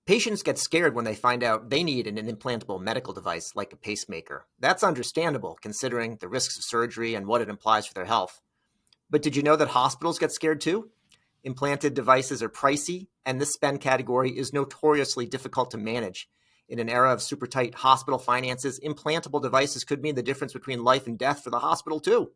Patients get scared when they find out they need an implantable medical device like a pacemaker. That's understandable considering the risks of surgery and what it implies for their health. But did you know that hospitals get scared too? Implanted devices are pricey, and this spend category is notoriously difficult to manage. In an era of super tight hospital finances, implantable devices could mean the difference between life and death for the hospital too.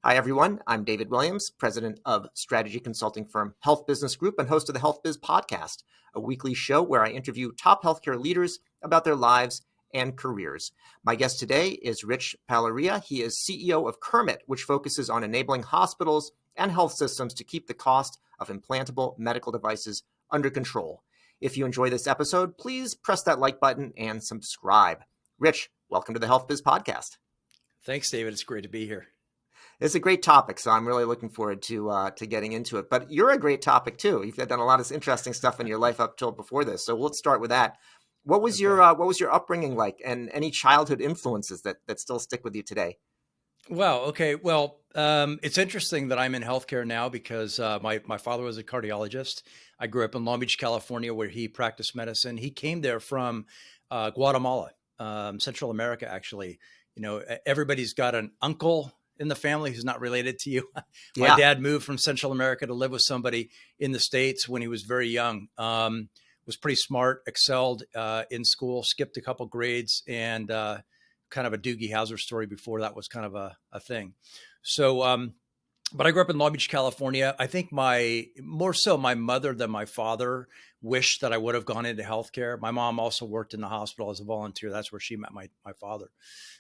Hi, everyone. I'm David Williams, president of strategy consulting firm Health Business Group and host of the Health Biz Podcast, a weekly show where I interview top healthcare leaders about their lives and careers. My guest today is Rich Palarea. He is CEO of Kermit, which focuses on enabling hospitals and health systems to keep the cost of implantable medical devices under control. If you enjoy this episode, please press that like button and subscribe. Rich, welcome to the Health Biz Podcast. Thanks, David. It's great to be here. It's a great topic, so I'm really looking forward to getting into it. But you're a great topic too. You've done a lot of interesting stuff in your life up till before this. So let's start with that. What was your upbringing like, and any childhood influences that still stick with you today? Wow. Okay. Well, it's interesting that I'm in healthcare now because my father was a cardiologist. I grew up in Long Beach, California, where he practiced medicine. He came there from Guatemala, Central America, actually. You know, everybody's got an uncle in the family who's not related to you. My dad moved from Central America to live with somebody in the States when he was very young. Was pretty smart, excelled in school, skipped a couple grades, and kind of a Doogie Howser story before that was kind of a thing. So, but I grew up in Long Beach, California. I think more so my mother than my father wished that I would have gone into healthcare. My mom also worked in the hospital as a volunteer. That's where she met my father.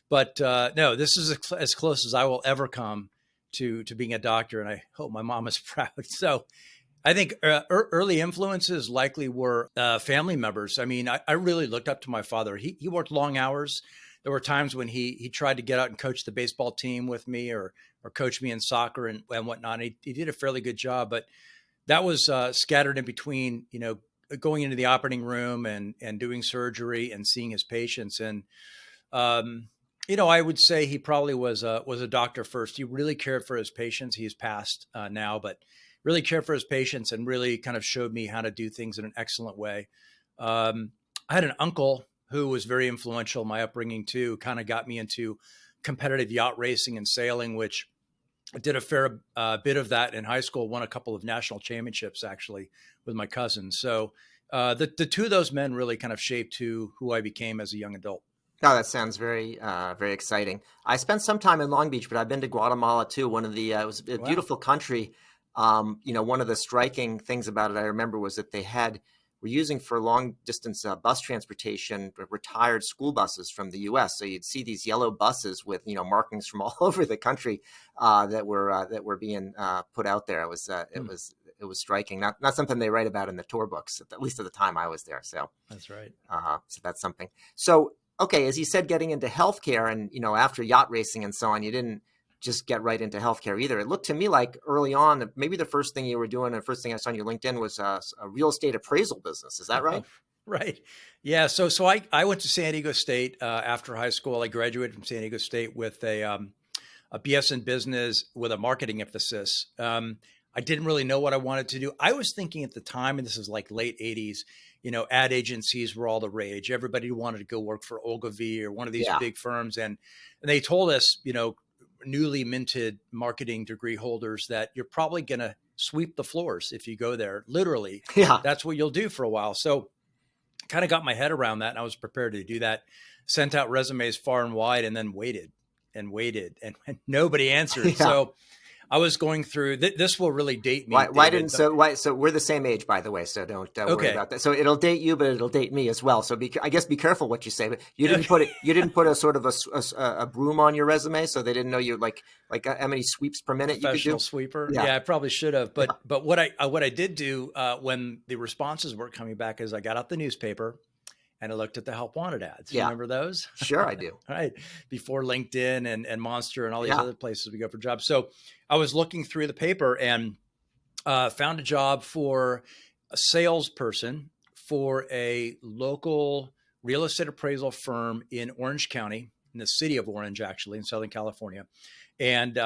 But no, this is as close as I will ever come to being a doctor. And I hope my mom is proud. So I think early influences likely were family members. I mean, I really looked up to my father. He worked long hours. There were times when he tried to get out and coach the baseball team with me or coach me in soccer and whatnot. He did a fairly good job, but that was scattered in between, you know, going into the operating room and doing surgery and seeing his patients. And, you know, I would say he probably was a doctor first. He really cared for his patients. He's passed now, but really cared for his patients and really kind of showed me how to do things in an excellent way. I had an uncle who was very influential in my upbringing too, kind of got me into competitive yacht racing and sailing, which I did a fair bit of that in high school, won a couple of national championships actually with my cousins. So the two of those men really kind of shaped who I became as a young adult. Oh, that sounds very, very exciting. I spent some time in Long Beach, but I've been to Guatemala too. It was a beautiful country. You know, one of the striking things about it, I remember, was that they were using for long distance bus transportation retired school buses from the U.S. So you'd see these yellow buses with, you know, markings from all over the country that were being put out there. It was striking. Not something they write about in the tour books, at least at the time I was there. So that's right. So that's something. So okay, as you said, getting into healthcare, and you know, after yacht racing and so on, you didn't just get right into healthcare either. It looked to me like early on, maybe the first thing you were doing, the first thing I saw on your LinkedIn was a real estate appraisal business. Is that right? Right. Yeah. So I went to San Diego State after high school. I graduated from San Diego State with a BS in business with a marketing emphasis. I didn't really know what I wanted to do. I was thinking at the time, and this is like late 80s, you know, ad agencies were all the rage. Everybody wanted to go work for Ogilvy or one of these big firms. And they told us, you know, newly minted marketing degree holders that you're probably going to sweep the floors if you go there. Literally, that's what you'll do for a while. So kind of got my head around that, and I was prepared to do that. Sent out resumes far and wide, and then waited and nobody answered. So I was going through this will really date me. So we're the same age, by the way, so don't worry about that. So it'll date you, but it'll date me as well. So I guess be careful what you say. But you didn't put a sort of a broom on your resume, so they didn't know you like how many sweeps per minute you could do. Professional sweeper. Yeah, I probably should have. But what I did do when the responses weren't coming back is I got out the newspaper and I looked at the help wanted ads. You remember those? Sure, I do. Right. Before LinkedIn and Monster and all these other places we go for jobs. So I was looking through the paper and found a job for a salesperson for a local real estate appraisal firm in Orange County. in the city of Orange, actually in Southern California. And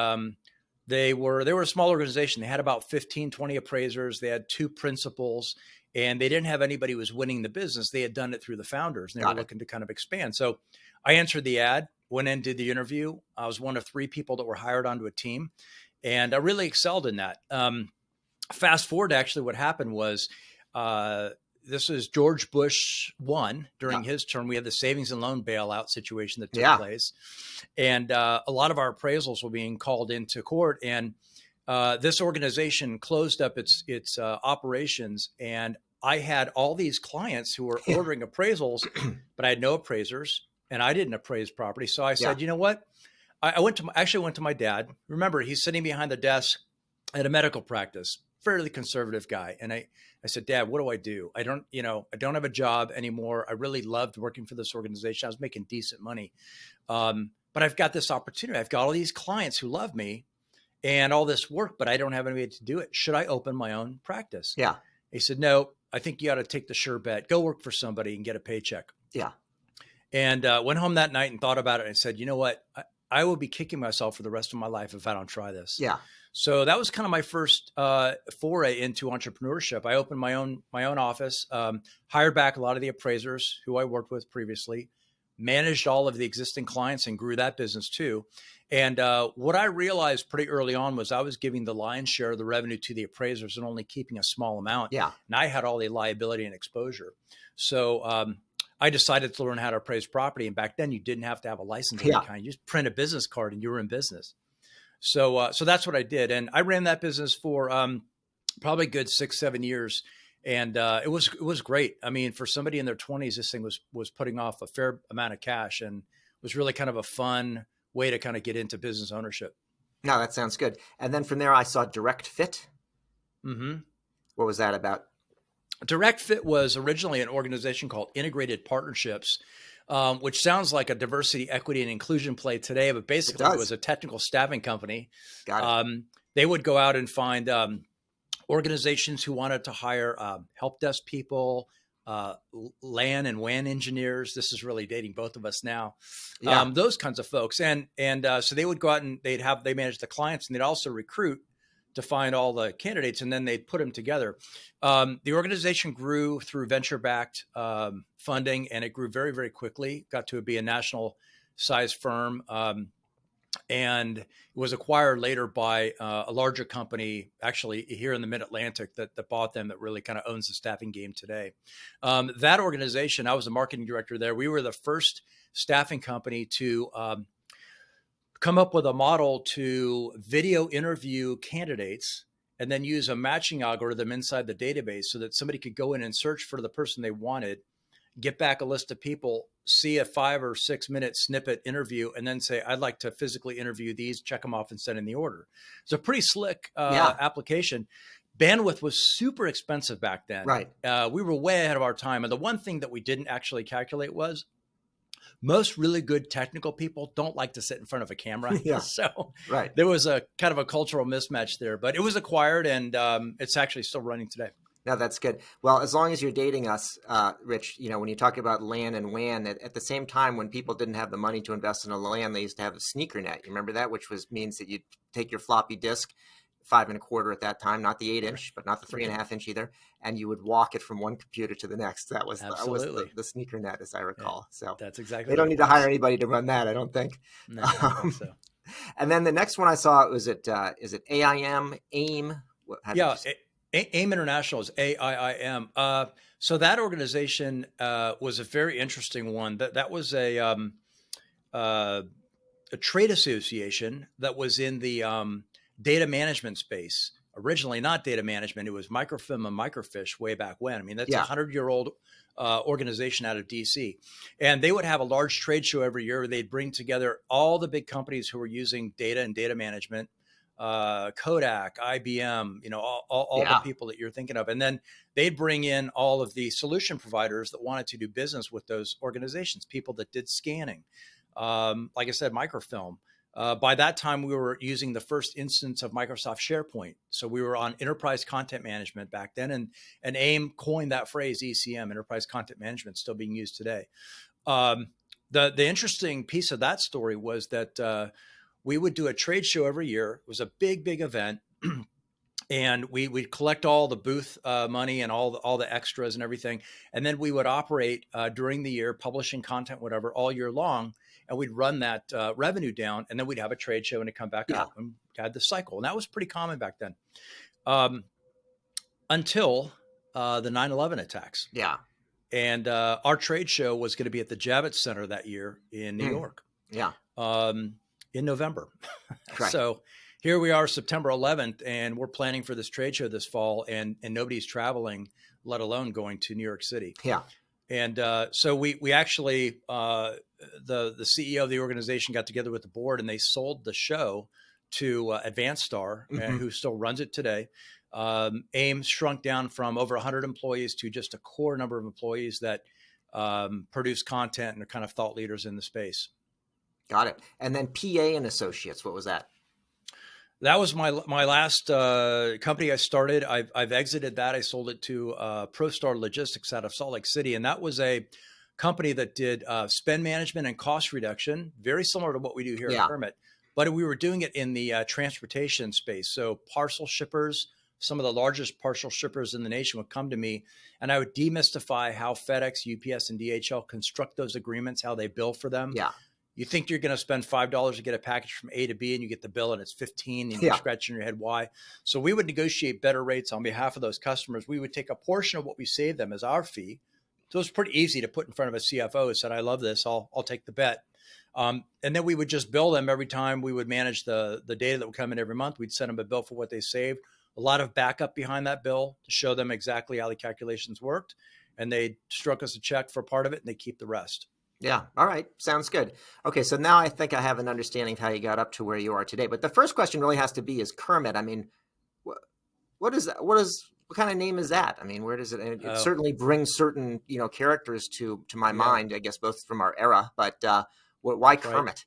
they were a small organization. They had about 15, 20 appraisers. They had 2 principals, and they didn't have anybody who was winning the business. They had done it through the founders, and they were looking to kind of expand. So I answered the ad, went in, did the interview. I was one of 3 people that were hired onto a team, and I really excelled in that. Fast forward, actually, what happened was, this is George Bush 1 during his term. We had the savings and loan bailout situation that took place. And a lot of our appraisals were being called into court. And this organization closed up its operations. And I had all these clients who were ordering appraisals, but I had no appraisers and I didn't appraise property. So I said, you know what? I went to my dad. Remember, he's sitting behind the desk at a medical practice, fairly conservative guy. And I said, Dad, what do I do? I don't have a job anymore. I really loved working for this organization. I was making decent money. But I've got this opportunity. I've got all these clients who love me and all this work, but I don't have any way to do it. Should I open my own practice? Yeah. He said, no, I think you ought to take the sure bet. Go work for somebody and get a paycheck. Yeah. And went home that night and thought about it and said, you know what? I will be kicking myself for the rest of my life if I don't try this. Yeah. So that was kind of my first foray into entrepreneurship. I opened my own office, hired back a lot of the appraisers who I worked with previously, managed all of the existing clients and grew that business too. And what I realized pretty early on was I was giving the lion's share of the revenue to the appraisers and only keeping a small amount. Yeah. And I had all the liability and exposure. So I decided to learn how to appraise property. And back then you didn't have to have a license of any kind. You just print a business card and you were in business. So that's what I did. And I ran that business for probably a good 6-7 years. And it was great. I mean, for somebody in their 20s, this thing was putting off a fair amount of cash and was really kind of a fun way to kind of get into business ownership. No, that sounds good. And then from there, I saw Direct Fit. Mm-hmm. What was that about? Direct Fit was originally an organization called Integrated Partnerships, which sounds like a diversity, equity, and inclusion play today, but basically it was a technical staffing company. Got it. They would go out and find organizations who wanted to hire help desk people, LAN and WAN engineers. This is really dating both of us now. Those kinds of folks. And so they would go out and they manage the clients, and they'd also recruit to find all the candidates, and then they'd put them together. The organization grew through venture-backed funding, and it grew very, very quickly, got to be a national size firm, and it was acquired later by a larger company, actually here in the mid-Atlantic, that bought them, that really kind of owns the staffing game today. That organization, I was the marketing director there. We were the first staffing company to come up with a model to video interview candidates and then use a matching algorithm inside the database so that somebody could go in and search for the person they wanted, get back a list of people, see a 5 or 6 minute snippet interview, and then say, I'd like to physically interview these, check them off and send in the order. It's a pretty slick application. Bandwidth was super expensive back then. Right. We were way ahead of our time. And the one thing that we didn't actually calculate was most really good technical people don't like to sit in front of a camera. So there was a kind of a cultural mismatch there, but it was acquired, and it's actually still running today. No, that's good. Well, as long as you're dating us, Rich, when you talk about LAN and WAN, at the same time, when people didn't have the money to invest in a LAN, they used to have a sneaker net. You remember that, which means that you take your floppy disk, 5 1/4 at that time, not the 8-inch, but not the 3.5-inch either. And you would walk it from one computer to the next. That was the sneaker net, as I recall. So that's exactly. They don't need to hire anybody to run that, I don't think. No, I don't think so. And then the next one I saw was is it AIM? AIM International is AIIM. So that organization was a very interesting one. That was a trade association that was in the data management space. Originally not data management, it was microfilm and microfiche way back when. I mean, that's a 100-year-old organization out of DC. And they would have a large trade show every year where they'd bring together all the big companies who were using data and data management, Kodak, IBM, all the people that you're thinking of. And then they'd bring in all of the solution providers that wanted to do business with those organizations, people that did scanning, like I said, microfilm. By that time, we were using the first instance of Microsoft SharePoint. So we were on enterprise content management back then. And AIM coined that phrase, ECM, enterprise content management, still being used today. The interesting piece of that story was that we would do a trade show every year. It was a big event. And we'd collect all the booth money and all the extras and everything. And then we would operate during the year, publishing content, whatever, all year long. And we'd run that revenue down. And then we'd have a trade show and it'd come back Yeah. up. And we had the cycle. And that was pretty common back then, until the 9/11 attacks. Yeah. And our trade show was going to be at the Javits Center that year in New York. Yeah. In November. Right. So here we are, September 11th, and we're planning for this trade show this fall, and nobody's traveling, let alone going to New York City. Yeah. And so we actually, the CEO of the organization got together with the board, and they sold the show to Advanced Star, who still runs it today. AIM shrunk down from over 100 employees to just a core number of employees that produce content and are kind of thought leaders in the space. Got it. And then PA and Associates, what was that? That was my last company I started. I've exited that. I sold it to ProStar Logistics out of Salt Lake City. And that was a company that did spend management and cost reduction, very similar to what we do here at Kermit. But we were doing it in the transportation space. So parcel shippers, some of the largest parcel shippers in the nation would come to me, and I would demystify how FedEx, UPS, and DHL construct those agreements, how they bill for them. Yeah. You think you're going to spend $5 to get a package from A to B, and you get the bill and it's 15, and you're scratching your head why. So we would negotiate better rates on behalf of those customers. We would take a portion of what we saved them as our fee. So it was pretty easy to put in front of a CFO who said, I love this, I'll take the bet. And then we would just bill them every time we would manage the data that would come in every month. We'd send them a bill for what they saved, a lot of backup behind that bill to show them exactly how the calculations worked. And they struck us a check for part of it, and they keep the rest. Yeah. All right. Sounds good. Okay. So now I think I have an understanding of how you got up to where you are today. But the first question really has to be, is Kermit? I mean, what is that? What kind of name is that? I mean, where does it? It certainly brings certain, characters to my mind, I guess, both from our era. But why Kermit? Right.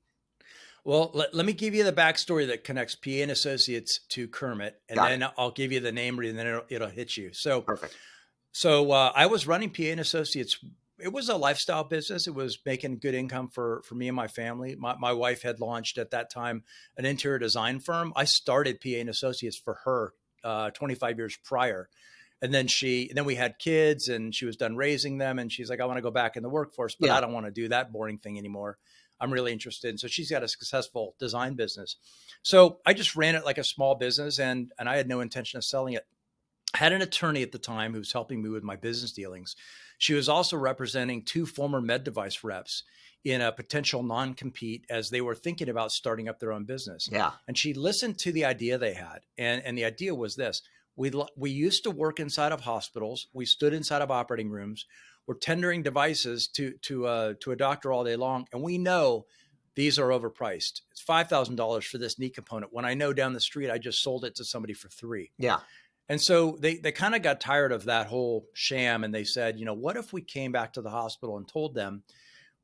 Well, let me give you the backstory that connects PA and Associates to Kermit, and then I'll give you the name, and then it'll hit you. So perfect. So I was running PA and Associates. It was a lifestyle business. It was making good income for me and my family. My wife had launched at that time an interior design firm. I started PA and Associates for her 25 years prior. And then we had kids, and she was done raising them. And she's like, I want to go back in the workforce, but I don't want to do that boring thing anymore. I'm really interested. And so she's got a successful design business. So I just ran it like a small business, and I had no intention of selling it. I had an attorney at the time who was helping me with my business dealings. She was also representing 2 former med device reps in a potential non-compete as they were thinking about starting up their own business. Yeah. And she listened to the idea they had. And the idea was this. We used to work inside of hospitals. We stood inside of operating rooms. We're tendering devices to a doctor all day long. And we know these are overpriced. It's $5,000 for this knee component, when I know down the street I just sold it to somebody for $3,000. Yeah. And so they kind of got tired of that whole sham, and they said, what if we came back to the hospital and told them,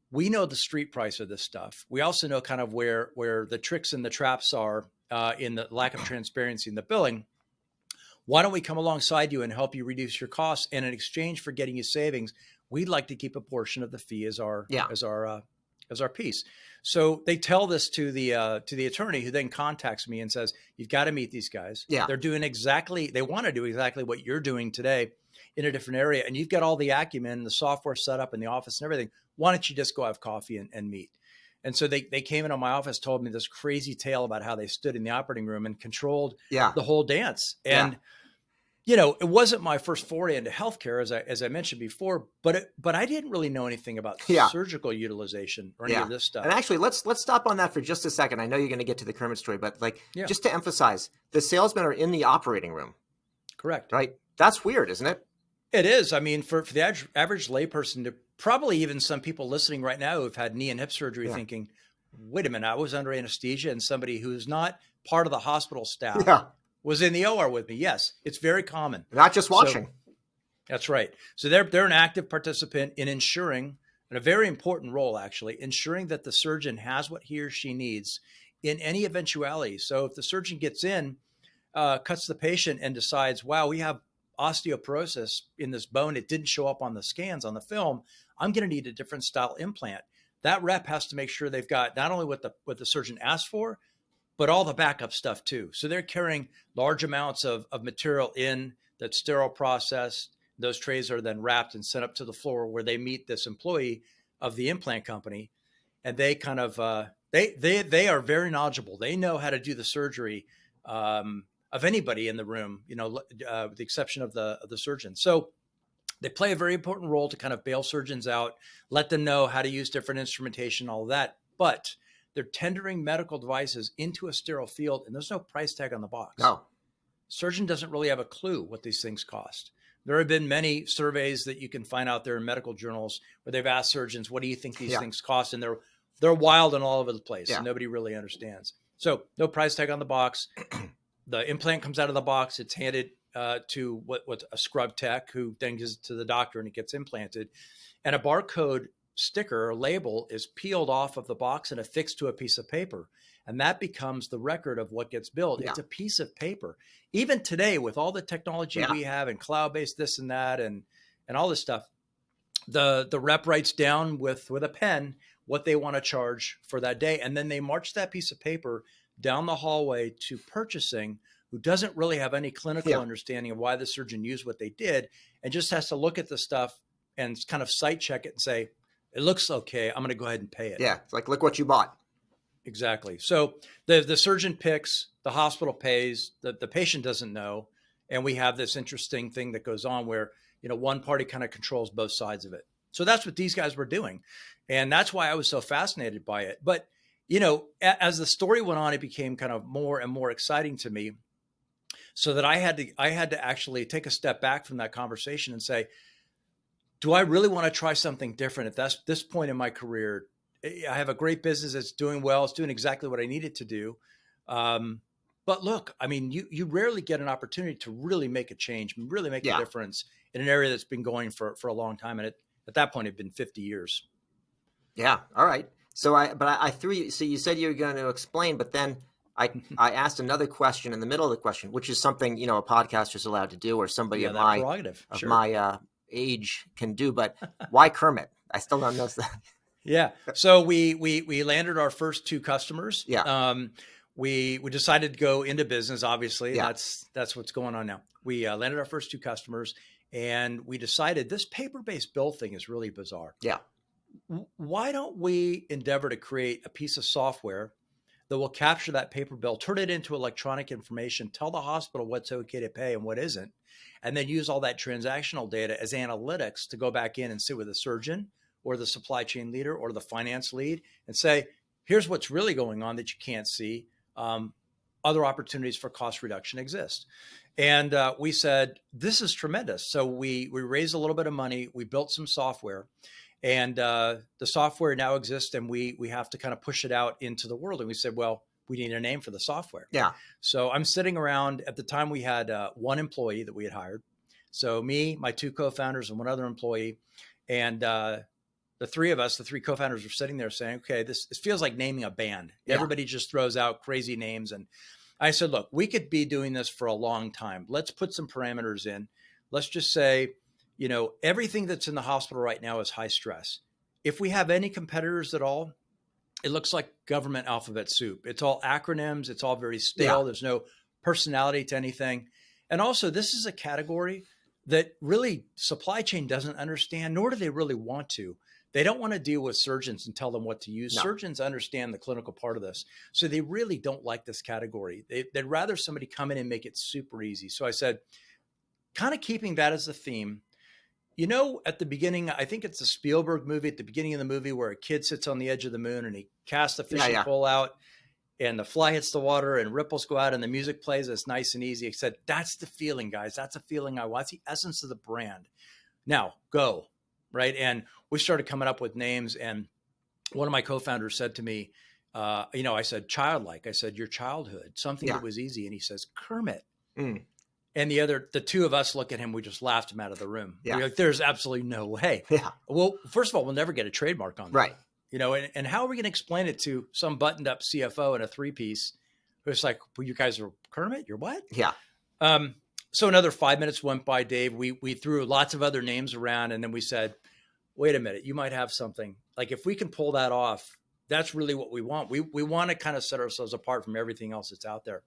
we know the street price of this stuff. We also know kind of where the tricks and the traps are in the lack of transparency in the billing. Why don't we come alongside you and help you reduce your costs? And in exchange for getting you savings, we'd like to keep a portion of the fee as our piece. So they tell this to the attorney, who then contacts me and says, you've got to meet these guys. Yeah. They want to do exactly what you're doing today in a different area. And you've got all the acumen, the software set up in the office and everything. Why don't you just go have coffee and meet? And so they came into my office, told me this crazy tale about how they stood in the operating room and controlled the whole dance. And it wasn't my first foray into healthcare, as I mentioned before, but I didn't really know anything about surgical utilization or any of this stuff. And actually, let's stop on that for just a second. I know you're going to get to the Kermit story, but just to emphasize, the salesmen are in the operating room. Correct. Right? That's weird, isn't it? It is. I mean, for the average layperson, to probably even some people listening right now who've had knee and hip surgery thinking, wait a minute, I was under anesthesia, and somebody who's not part of the hospital staff was in the OR with me. Yes, it's very common. Not just watching. So, that's right. So they're an active participant in ensuring, and a very important role actually, ensuring that the surgeon has what he or she needs in any eventuality. So if the surgeon gets in, cuts the patient, and decides, wow, we have osteoporosis in this bone, it didn't show up on the scans on the film, I'm going to need a different style implant. that rep has to make sure they've got not only what the surgeon asked for, but all the backup stuff too. So they're carrying large amounts of material in that's sterile processed. Those trays are then wrapped and sent up to the floor where they meet this employee of the implant company. And they kind of, they are very knowledgeable. They know how to do the surgery of anybody in the room, with the exception of the surgeon. So they play a very important role to kind of bail surgeons out, let them know how to use different instrumentation, all of that. But they're tendering medical devices into a sterile field, and there's no price tag on the box. No. Surgeon doesn't really have a clue what these things cost. There have been many surveys that you can find out there in medical journals where they've asked surgeons, what do you think these things cost? And they're wild and all over the place. And nobody really understands. So no price tag on the box. The implant comes out of the box. It's handed to what a scrub tech who then gives it to the doctor and it gets implanted. And a barcode sticker or label is peeled off of the box and affixed to a piece of paper. And that becomes the record of what gets billed. It's a piece of paper. Even today, with all the technology we have and cloud-based this and that and all this stuff, the rep writes down with a pen what they want to charge for that day. And then they march that piece of paper down the hallway to purchasing, who doesn't really have any clinical understanding of why the surgeon used what they did and just has to look at the stuff and kind of site check it and say, it looks okay. I'm going to go ahead and pay it. Yeah. It's like, look what you bought. Exactly. So the surgeon picks, the hospital pays, the patient doesn't know. And we have this interesting thing that goes on where, one party kind of controls both sides of it. So that's what these guys were doing. And that's why I was so fascinated by it. But, as the story went on, it became kind of more and more exciting to me, so that I had to actually take a step back from that conversation and say, do I really want to try something different at this point in my career? I have a great business that's doing well. It's doing exactly what I need it to do. But look, I mean, you rarely get an opportunity to really make a change, really make a difference in an area that's been going for a long time. And at that point, it'd been 50 years. Yeah. All right. So I threw you, so you said you were going to explain, but then I asked another question in the middle of the question, which is something, a podcaster is allowed to do, or somebody of my age can do, but why Kermit? I still don't know that. Yeah. So we landed our first two customers. Yeah. We decided to go into business, obviously. Yeah. That's what's going on now. We landed our first two customers and we decided this paper-based bill thing is really bizarre. Yeah. Why don't we endeavor to create a piece of software that will capture that paper bill, turn it into electronic information, tell the hospital what's okay to pay and what isn't, and then use all that transactional data as analytics to go back in and sit with the surgeon or the supply chain leader or the finance lead and say, here's what's really going on that you can't see. Other opportunities for cost reduction exist. And we said, this is tremendous. So we raised a little bit of money. We built some software. And the software now exists and we have to kind of push it out into the world. And we said, well, we need a name for the software. Yeah. So I'm sitting around, at the time we had one employee that we had hired. So me, my two co-founders and one other employee. And the three of us, the three co-founders were sitting there saying, okay, this feels like naming a band. Yeah. Everybody just throws out crazy names. And I said, look, we could be doing this for a long time. Let's put some parameters in. Let's just say, everything that's in the hospital right now is high stress. If we have any competitors at all, it looks like government alphabet soup. It's all acronyms. It's all very stale. Yeah. There's no personality to anything. And also, this is a category that really supply chain doesn't understand, nor do they really want to. They don't want to deal with surgeons and tell them what to use. No. Surgeons understand the clinical part of this. So they really don't like this category. They'd rather somebody come in and make it super easy. So I said, kind of keeping that as a theme, at the beginning, I think it's a Spielberg movie, at the beginning of the movie where a kid sits on the edge of the moon and he casts the fishing pole out and the fly hits the water and ripples go out and the music plays. It's nice and easy. I said, that's the feeling, guys. That's a feeling I want. That's the essence of the brand. Now go. Right. And we started coming up with names. And one of my co-founders said to me, I said, childlike. I said, your childhood, something that was easy. And he says, Kermit. And the two of us look at him. We just laughed him out of the room. Yeah. We're like, there's absolutely no way. Yeah. Well, first of all, we'll never get a trademark on that. Right. And how are we going to explain it to some buttoned up CFO in a three-piece who's like, well, you guys are Kermit? You're what? Yeah. So another 5 minutes went by, Dave. We threw lots of other names around and then we said, wait a minute, you might have something. Like if we can pull that off, that's really what we want. We want to kind of set ourselves apart from everything else that's out there.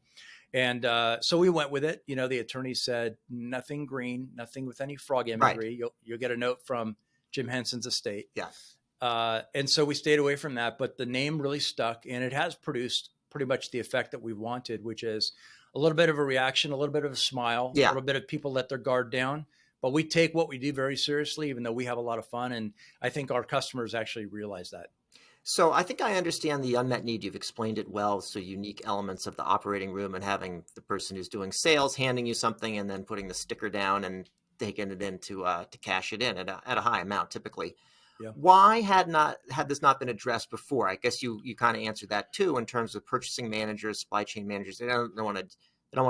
And so we went with it. You know, the attorney said nothing green, nothing with any frog Right. imagery. You'll get a note from Jim Henson's estate. Yeah. And so we stayed away from that, but the name really stuck, and it has produced pretty much the effect that we wanted, which is a little bit of a reaction, a little bit of a smile, a Yeah. little bit of people let their guard down. But we take what we do very seriously, even though we have a lot of fun. And I think our customers actually realize that. So I think I understand the unmet need. You've explained it well. So unique elements of the operating room and having the person who's doing sales handing you something and then putting the sticker down and taking it in to cash it in at a high amount typically. Yeah. Why had this not been addressed before? I guess you kind of answered that too in terms of purchasing managers, supply chain managers. They don't want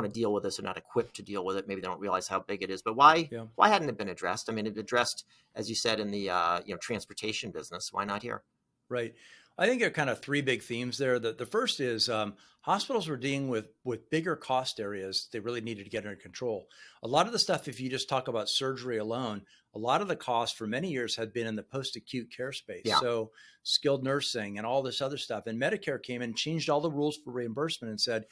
to deal with this. They're not equipped to deal with it. Maybe they don't realize how big it is. But why Yeah. why hadn't it been addressed? I mean, it addressed, as you said, in the transportation business. Why not here? Right. I think there are kind of three big themes there. The first is hospitals were dealing with bigger cost areas they really needed to get under control. A lot of the stuff, if you just talk about surgery alone, a lot of the costs for many years had been in the post-acute care space. Yeah. So skilled nursing and all this other stuff. And Medicare came in, changed all the rules for reimbursement and said,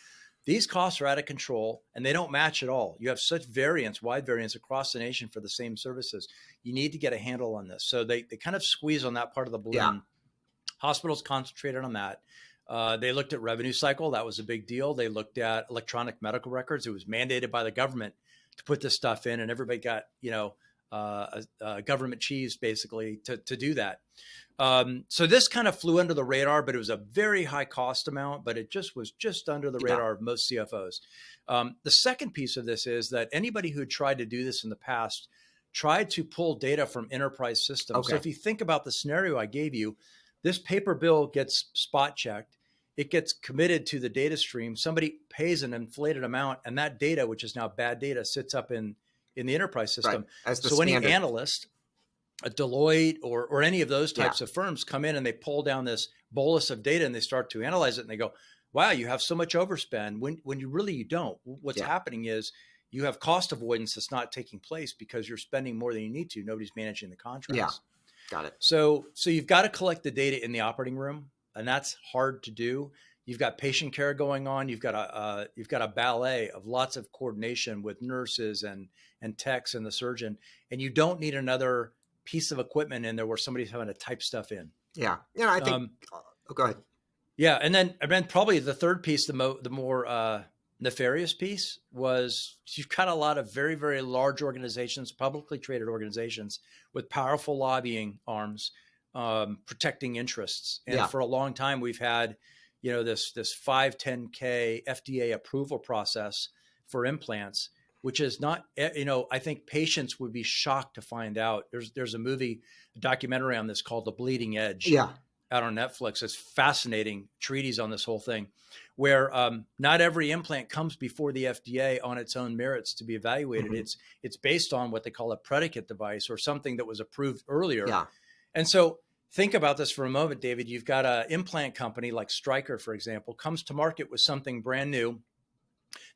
these costs are out of control and they don't match at all. You have such variance, wide variance across the nation for the same services. You need to get a handle on this. So they kind of squeeze on that part of the balloon. Yeah. Hospitals concentrated on that. They looked at revenue cycle. That was a big deal. They looked at electronic medical records. It was mandated by the government to put this stuff in, and everybody got, a government cheese basically to do that. So this kind of flew under the radar, but it was a very high cost amount, but it was just under the radar of most CFOs. The second piece of this is that anybody who had tried to do this in the past tried to pull data from enterprise systems. Okay. So if you think about the scenario I gave you, this paper bill gets spot checked. It gets committed to the data stream. Somebody pays an inflated amount, and that data, which is now bad data, sits up in the enterprise system. Right. So any analyst, a Deloitte or any of those types of firms come in and they pull down this bolus of data and they start to analyze it and they go, wow, you have so much overspend when you don't. What's happening is you have cost avoidance that's not taking place because you're spending more than you need to. Nobody's managing the contracts. Yeah. Got it. So you've got to collect the data in the operating room, and that's hard to do. You've got patient care going on. You've got a ballet of lots of coordination with nurses and techs and the surgeon, and you don't need another piece of equipment in there where somebody's having to type stuff in. Yeah. Yeah. I think. Go ahead. Yeah, and then probably the third piece, the more nefarious piece, was you've got a lot of very, very large organizations, publicly traded organizations with powerful lobbying arms, protecting interests. And for a long time, we've had, this 510K FDA approval process for implants, which is not, I think patients would be shocked to find out. There's a documentary on this called The Bleeding Edge. Yeah. Out on Netflix. It's fascinating treatise on this whole thing, where not every implant comes before the FDA on its own merits to be evaluated. Mm-hmm. It's based on what they call a predicate device or something that was approved earlier. Yeah. And so think about this for a moment, David. You've got an implant company like Stryker, for example, comes to market with something brand new.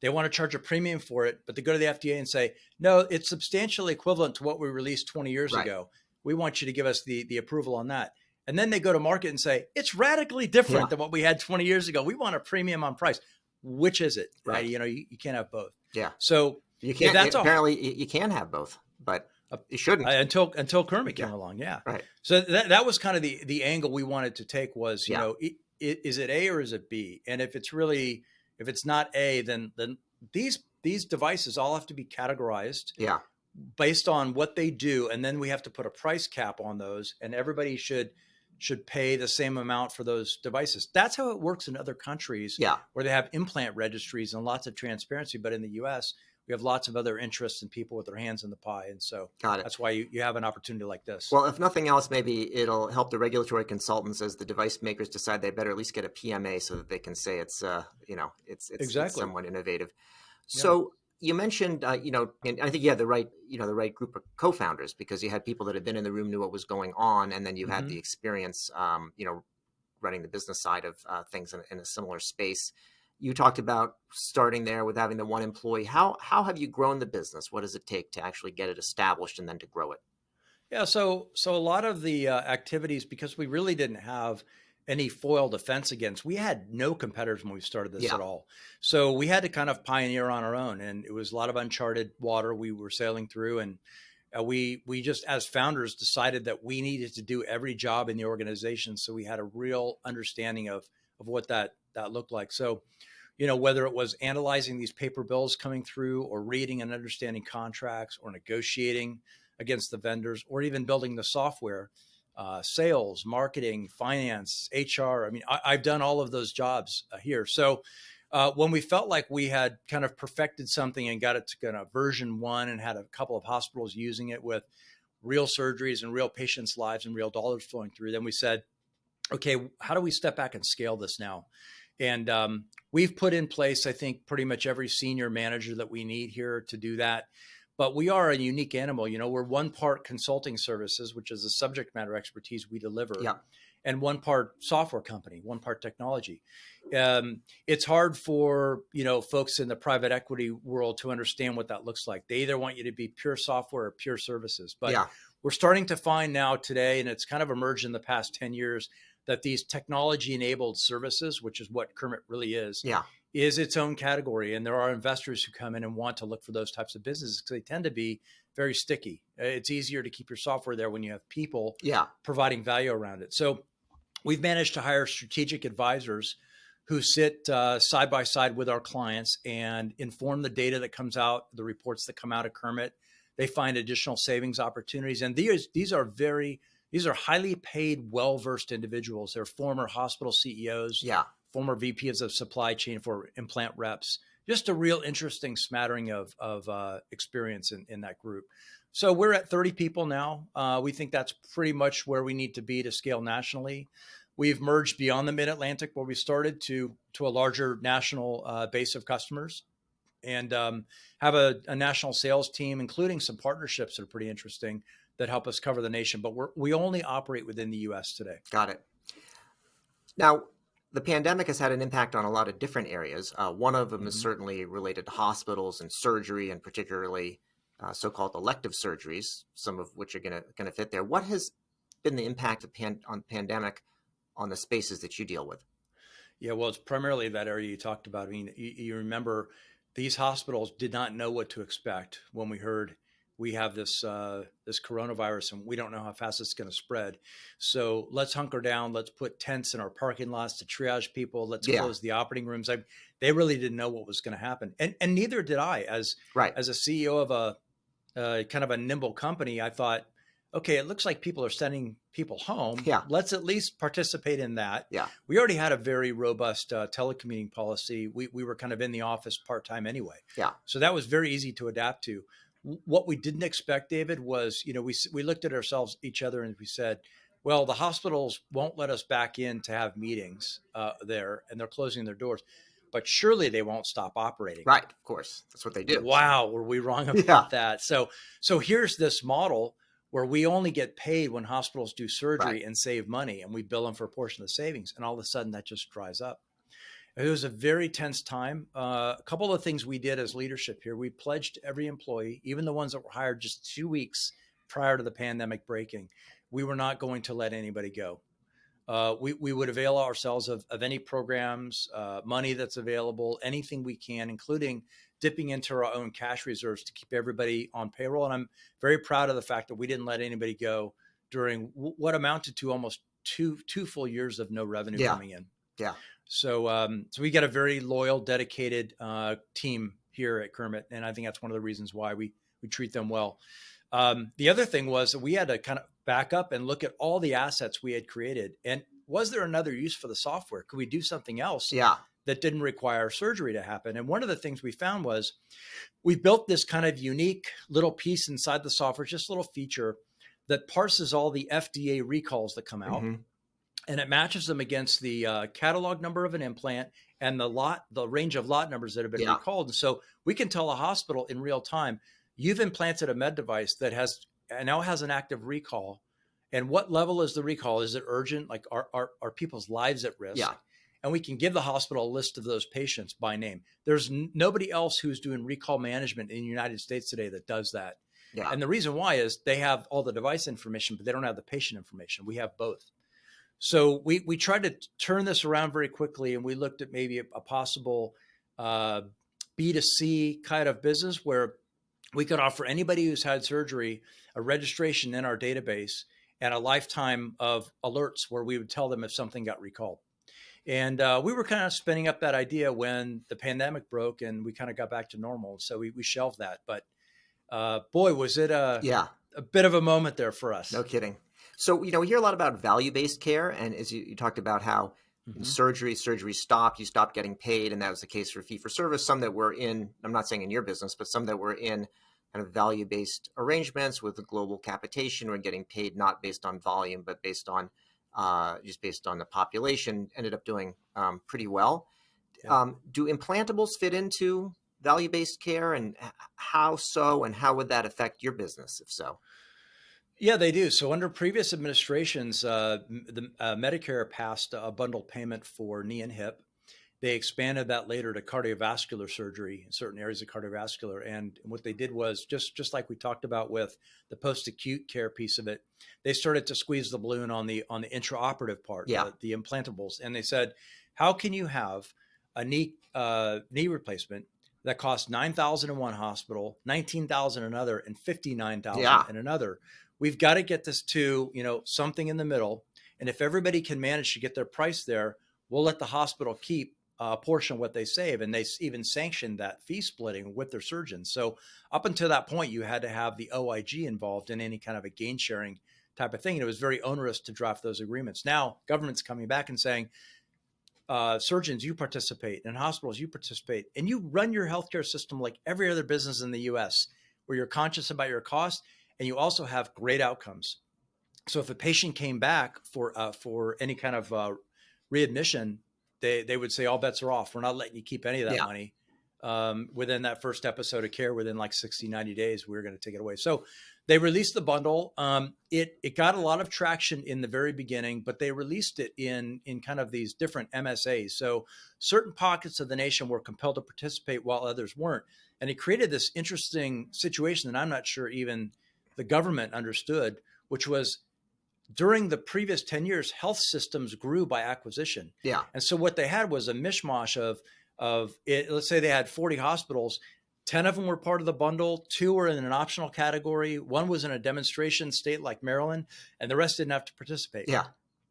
They want to charge a premium for it, but they go to the FDA and say, no, it's substantially equivalent to what we released 20 years ago. We want you to give us the approval on that. And then they go to market and say, it's radically different than what we had 20 years ago. We want a premium on price. Which is it? Right. You can't have both. Yeah. So you can't, apparently you can have both, but you shouldn't. Until Kermit came along. Yeah. Right. So that was kind of the angle we wanted to take was, is it A or is it B? And if it's not A, then these devices all have to be categorized. Yeah. Based on what they do. And then we have to put a price cap on those, and everybody should pay the same amount for those devices. That's how it works in other countries where they have implant registries and lots of transparency. But in the US, we have lots of other interests and people with their hands in the pie. And so that's why you have an opportunity like this. Well, if nothing else, maybe it'll help the regulatory consultants as the device makers decide they better at least get a PMA so that they can say it's somewhat innovative. Yeah. So you mentioned, and I think you had the right group of co-founders because you had people that had been in the room, knew what was going on, and then you had the experience, running the business side of things in a similar space. You talked about starting there with having the one employee. How have you grown the business? What does it take to actually get it established and then to grow it? Yeah, so a lot of the activities, because we really didn't have any foil defense against, we had no competitors when we started this Yeah. at all. So we had to kind of pioneer on our own, and it was a lot of uncharted water we were sailing through. And we just, as founders, decided that we needed to do every job in the organization, so we had a real understanding of what that looked like. So, whether it was analyzing these paper bills coming through, or reading and understanding contracts, or negotiating against the vendors, or even building the software, sales, marketing, finance, HR. I mean, I've done all of those jobs here. So when we felt like we had kind of perfected something and got it to kind of version one, and had a couple of hospitals using it with real surgeries and real patients' lives and real dollars flowing through, then we said, okay, how do we step back and scale this now? And we've put in place, I think, pretty much every senior manager that we need here to do that. But we are a unique animal. We're one part consulting services, which is the subject matter expertise we deliver, Yeah. and one part software company, one part technology. It's hard for folks in the private equity world to understand what that looks like. They either want you to be pure software or pure services. But Yeah. we're starting to find now today, and it's kind of emerged in the past 10 years, that these technology enabled services, which is what Kermit really Yeah. is its own category. And there are investors who come in and want to look for those types of businesses because they tend to be very sticky. It's easier to keep your software there when you have people Yeah. providing value around it. So we've managed to hire strategic advisors who sit side by side with our clients and inform the data that comes out, the reports that come out of Kermit. They find additional savings opportunities. And these are highly paid, well-versed individuals. They're former hospital CEOs, Yeah. former VPs of supply chain for implant reps. Just a real interesting smattering of experience in that group. So we're at 30 people now. We think that's pretty much where we need to be to scale nationally. We've merged beyond the Mid-Atlantic, where we started, to a larger national base of customers, and have a national sales team, including some partnerships that are pretty interesting that help us cover the nation. But we only operate within the U.S. today. Got it. Now, the pandemic has had an impact on a lot of different areas. One of them is certainly related to hospitals and surgery, and particularly so-called elective surgeries, some of which are going to fit there. What has been the impact of on pandemic on the spaces that you deal with? Yeah, well, it's primarily that area you talked about. I mean, you remember these hospitals did not know what to expect when we heard we have this coronavirus and we don't know how fast it's going to spread. So let's hunker down. Let's put tents in our parking lots to triage people. Let's Yeah. close the operating rooms. They really didn't know what was going to happen, and neither did I. Right. As a CEO of a kind of a nimble company, I thought, okay, it looks like people are sending people home. Yeah. Let's at least participate in that. Yeah. We already had a very robust telecommuting policy. We were kind of in the office part-time anyway. Yeah. So that was very easy to adapt to. What we didn't expect, David, was, we looked at each other, and we said, well, the hospitals won't let us back in to have meetings there, and they're closing their doors, but surely they won't stop operating. Right. Of course. That's what they do. Wow. Were we wrong about that? So here's this model where we only get paid when hospitals do surgery and save money, and we bill them for a portion of the savings. And all of a sudden that just dries up. It was a very tense time. A couple of things we did as leadership here. We pledged every employee, even the ones that were hired just 2 weeks prior to the pandemic breaking, we were not going to let anybody go. We would avail ourselves of any programs, money that's available, anything we can, including dipping into our own cash reserves to keep everybody on payroll. And I'm very proud of the fact that we didn't let anybody go during what amounted to almost two full years of no revenue coming in. Yeah. So we got a very loyal, dedicated team here at Kermit, and I think that's one of the reasons why we treat them well. The other thing was that we had to kind of back up and look at all the assets we had created, and was there another use for the software? Could we do something else that didn't require surgery to happen? And one of the things we found was we built this kind of unique little piece inside the software, just a little feature that parses all the FDA recalls that come out. And it matches them against the catalog number of an implant and the range of lot numbers that have been recalled. And so we can tell a hospital in real time, you've implanted a med device that now has an active recall. And what level is the recall? Is it urgent? Like, are people's lives at risk? Yeah. And we can give the hospital a list of those patients by name. There's nobody else who's doing recall management in the United States today that does that. Yeah. And the reason why is they have all the device information, but they don't have the patient information. We have both. So we tried to turn this around very quickly, and we looked at maybe a possible uh, B2C kind of business where we could offer anybody who's had surgery a registration in our database and a lifetime of alerts where we would tell them if something got recalled. And we were kind of spinning up that idea when the pandemic broke and we kind of got back to normal. So we shelved that. But boy, was it Yeah. a bit of a moment there for No us. kidding. So, we hear a lot about value-based care, and as you talked about how Mm-hmm. surgery stopped, you stopped getting paid, and that was the case for fee-for-service. Some that were in, I'm not saying in your business, but some that were in kind of value-based arrangements with the global capitation were getting paid not based on volume, but based on just based on the population, ended up doing pretty well. Yeah. Do implantables fit into value-based care, and how so, and how would that affect your business if so? Yeah, they do. So under previous administrations, the Medicare passed a bundled payment for knee and hip. They expanded that later to cardiovascular surgery in certain areas of cardiovascular. And what they did was just like we talked about with the post-acute care piece of it, they started to squeeze the balloon on the intraoperative part, Yeah. the implantables. And they said, how can you have a knee replacement that costs 9,000 in one hospital, 19,000 in another, and 59,000 Yeah. in another? We've got to get this to, something in the middle. And if everybody can manage to get their price there, we'll let the hospital keep a portion of what they save. And they even sanctioned that fee splitting with their surgeons. So up until that point, you had to have the OIG involved in any kind of a gain sharing type of thing. And it was very onerous to draft those agreements. Now government's coming back and saying, surgeons, you participate, and hospitals, you participate, and you run your healthcare system like every other business in the US, where you're conscious about your cost and you also have great outcomes. So if a patient came back for any kind of readmission, they would say all bets are off. We're not letting you keep any of that Yeah. money. Within that first episode of care, within like 60, 90 days, we were going to take it away. So they released the bundle. It got a lot of traction in the very beginning, but they released it in kind of these different MSAs. So certain pockets of the nation were compelled to participate while others weren't. And it created this interesting situation that I'm not sure even the government understood, which was during the previous 10 years, health systems grew by acquisition. Yeah. And so what they had was a mishmash of it. Let's say they had 40 hospitals, 10 of them were part of the bundle, 2 were in an optional category, 1 was in a demonstration state like Maryland, and the rest didn't have to participate. Yeah.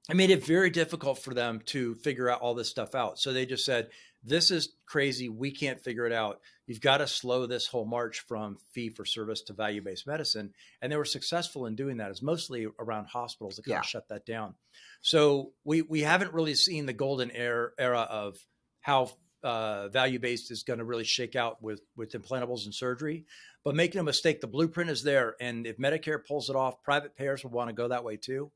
It made it very difficult for them to figure out all this stuff out. So they just said, this is crazy. We can't figure it out. You've got to slow this whole march from fee for service to value-based medicine. And they were successful in doing that. It's mostly around hospitals that kind Yeah. of shut that down. So we haven't really seen the golden era of how value-based is going to really shake out with implantables and surgery. But make no mistake, the blueprint is there. And if Medicare pulls it off, private payers will want to go that way too.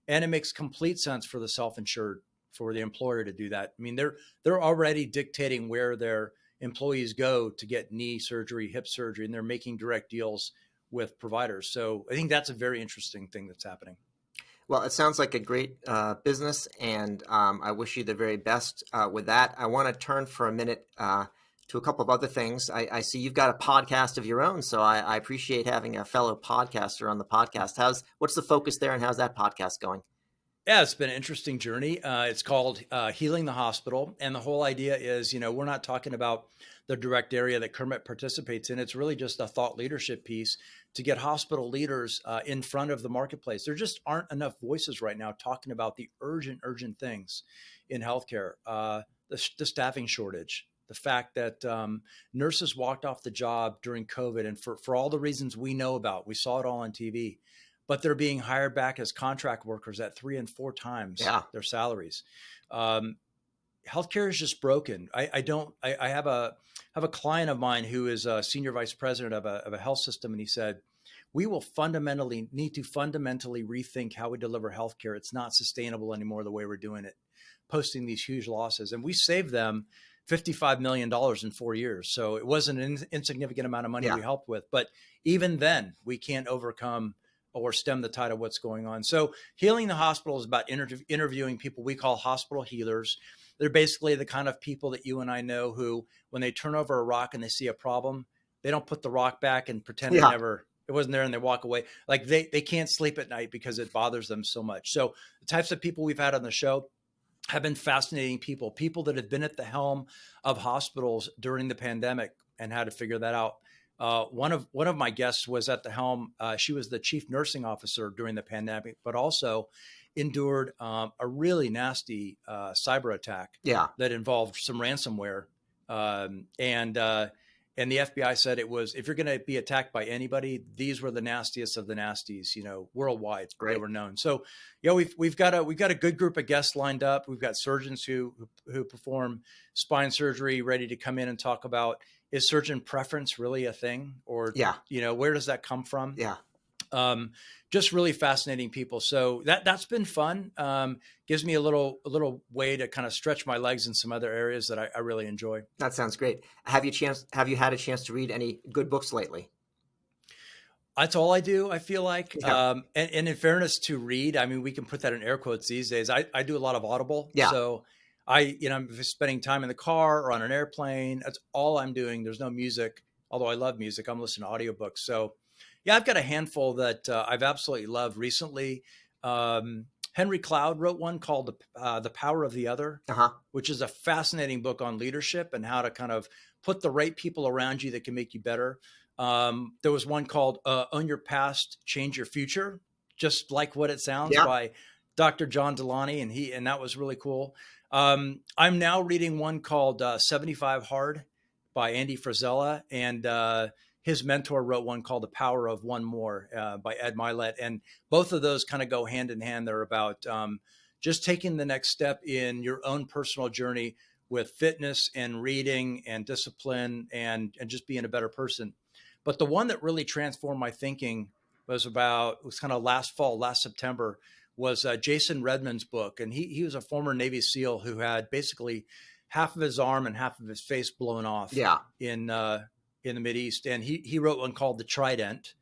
And it makes complete sense for the self-insured, for the employer to do that. I mean, they're already dictating where their employees go to get knee surgery, hip surgery, and they're making direct deals with providers. So I think that's a very interesting thing that's happening. Well, it sounds like a great business, and I wish you the very best with that. I want to turn for a minute to a couple of other things. I see you've got a podcast of your own, so I appreciate having a fellow podcaster on the podcast. What's the focus there, and how's that podcast going? Yeah, it's been an interesting journey. It's called Healing the Hospital. And the whole idea is, we're not talking about the direct area that Kermit participates in. It's really just a thought leadership piece to get hospital leaders in front of the marketplace. There just aren't enough voices right now talking about the urgent things in healthcare, the staffing shortage, the fact that nurses walked off the job during COVID, and for all the reasons we know about, we saw it all on TV, but they're being hired back as contract workers at 3 and 4 times Yeah. their salaries. Healthcare is just broken. I have a client of mine who is a senior vice president of a health system, and he said, we will need to fundamentally rethink how we deliver healthcare. It's not sustainable anymore the way we're doing it, posting these huge losses. And we saved them $55 million in 4 years. So it wasn't an insignificant amount of money we helped with. But even then, we can't overcome or stem the tide of what's going on. So Healing the Hospital is about interviewing people we call hospital healers. They're basically the kind of people that you and I know who, when they turn over a rock and they see a problem, they don't put the rock back and pretend it it wasn't there, and they walk away. Like they can't sleep at night because it bothers them so much. So the types of people we've had on the show have been fascinating people that have been at the helm of hospitals during the pandemic and had to figure that out. One of my guests was at the helm. She was the chief nursing officer during the pandemic, but also endured a really nasty cyber attack Yeah. that involved some ransomware. And the FBI said it was, if you're going to be attacked by anybody, these were the nastiest of the nasties, worldwide. Great. They were known. So, we've got a good group of guests lined up. We've got surgeons who perform spine surgery ready to come in and talk about, is surgeon preference really a thing? Or, where does that come from? Yeah. Just really fascinating people. So that's been fun. Gives me a little way to kind of stretch my legs in some other areas that I really enjoy. That sounds great. Have you had a chance to read any good books lately? That's all I do, I feel like. Yeah. And in fairness to read, I mean, we can put that in air quotes these days. I do a lot of Audible. Yeah. So I'm spending time in the car or on an airplane. That's all I'm doing. There's no music, although I love music. I'm listening to audiobooks. So yeah, I've got a handful that I've absolutely loved recently. Henry Cloud wrote one called The Power of the Other, which is a fascinating book on leadership and how to kind of put the right people around you that can make you better. There was one called Own Your Past, Change Your Future, just like what it sounds, by Dr. John Deloney, and that was really cool. I'm now reading one called 75 Hard by Andy Frisella, and his mentor wrote one called The Power of One More by Ed Milet. And both of those kind of go hand in hand. They're about just taking the next step in your own personal journey with fitness and reading and discipline and just being a better person. But the one that really transformed my thinking was kind of last September, was Jason Redman's book. And he was a former Navy SEAL who had basically half of his arm and half of his face blown off in the Mideast. And he wrote one called The Trident.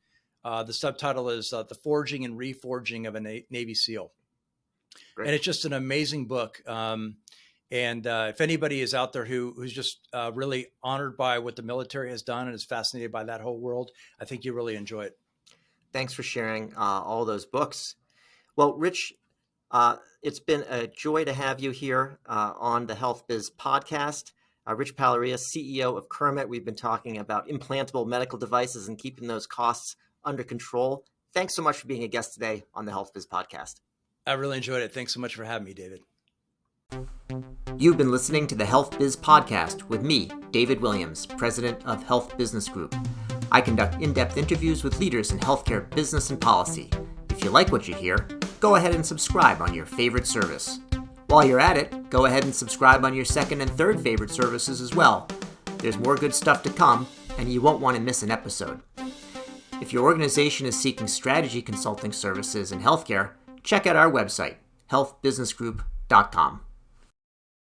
The subtitle is The Forging and Reforging of a Navy SEAL. Great. And it's just an amazing book. And if anybody is out there who's just really honored by what the military has done and is fascinated by that whole world, I think you really enjoy it. Thanks for sharing all those books. Well, Rich, it's been a joy to have you here on the Health Biz podcast. Rich Palarea, CEO of Kermit. We've been talking about implantable medical devices and keeping those costs under control. Thanks so much for being a guest today on the Health Biz podcast. I really enjoyed it. Thanks so much for having me, David. You've been listening to the Health Biz podcast with me, David Williams, president of Health Business Group. I conduct in-depth interviews with leaders in healthcare business and policy. If you like what you hear, go ahead and subscribe on your favorite service. While you're at it, go ahead and subscribe on your second and third favorite services as well. There's more good stuff to come, and you won't want to miss an episode. If your organization is seeking strategy consulting services in healthcare, check out our website, healthbusinessgroup.com.